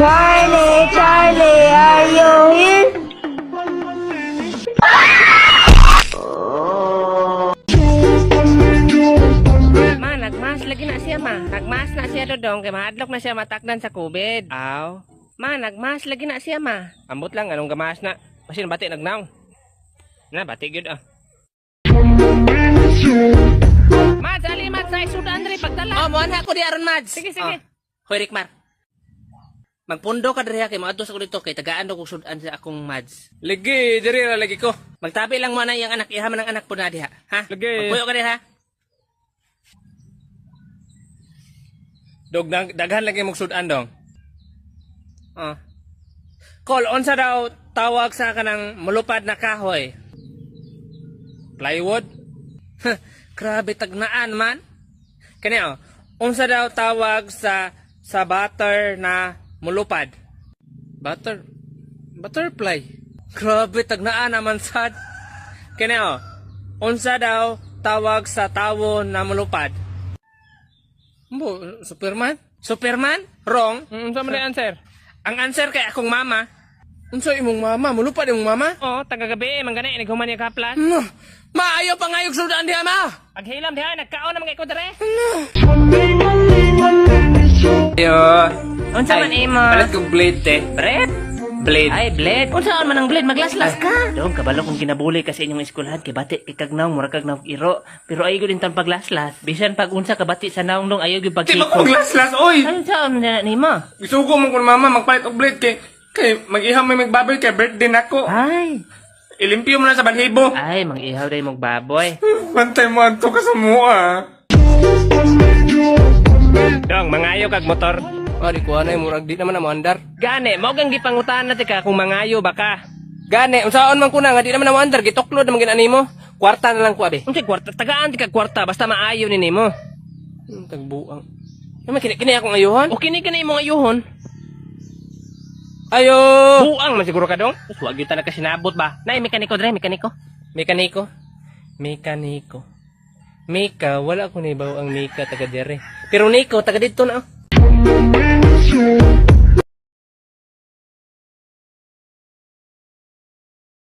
Charlie, Charlie, are you here? Ma, nagmas lagi na siya ma. Nagmas na siya dodong kay mahadlok na siya matakdan sa COVID. Aw. Ma, nagmas lagi na siya ma. Ambot lang anong gamas na. Kasi bati nagnaw. Na bati gyud ah. Mads, ali Mads, sa isudan diri pagdala. Oh, mo ana ko di aron Mads. Sige, sige. Hoy Rikmar. Magpundo ka diri kay moadto sa ko dito kay tagaan do ko sudan sa akong Mads. Ligi, diri ra lagi ko. Magtabi lang mo na yung anak, iha man ang anak po na diha, ha? Lagi. Magpuyo ka diri ha. Dog daghan lagi mong sudan dong. Oh. Call unsa daw tawag sa kanang mulupad na kahoy? Plywood? Grabe tagnaan man. Kani oh. Unsa daw tawag sa butter na mulupad? Butterfly. Grabe tagnaan naman sad. Kani oh. Unsa daw tawag sa tawo na mulupad? Mo, Superman? Superman? Wrong. Unsa man ang answer? Ang answer kay akong mama. Unsa imong mama? Mulupad imong mama? Oh, taga-gabi man gani naghuman ni kaplan. No. Maayo pa ngayog sudan diha ma. Aghilam diha nagkaon na mga iko dire. Yo. Unsa man imo? Palit kong blade te. Bread? Blade. Ay, blade. Unsaan man ang blade maglaslas ka? Dong, kabalo kong kinabuli kasi inyong eskwelahan kay bati kay kagnaw mura kagnaw iro. Pero ayo din tan paglaslas. Bisan pag unsa ka bati sa naong dong ayo gyud Di pagkiko. ba kong laslas, oy! Ay, saan na nimo? Gusto ko mong mama magpalit og blade kay mag-iham may magbaboy kay birthday nako. Ay, Ilimpyo mo na sa balhibo. ay mang-ihaw day mong baboy. Pantay mo anto ka sa mua. Dong, mangayo kag motor. Ari ko anay murag di naman na mo andar. Gani, mao gang gipangutan na tika kung mangayo ba ka. Gani, unsaon man kuna nga di naman na mo andar gituklod naman ginani mo. Kwarta na lang ko abi. Unsay kwarta? Tagaan tika kwarta basta maayo ni nimo. Tagbuang. Naman kini akong ayuhan. O kini kani imong ayuhon. Ayo. Buang man siguro ka dong. Wag gyud talaga sinabot ba. Nay mekaniko dire, mekaniko. Mekaniko. Mekaniko. Mika, wala ko ni bawo ang Mika taga dire. Pero Nico taga dito na.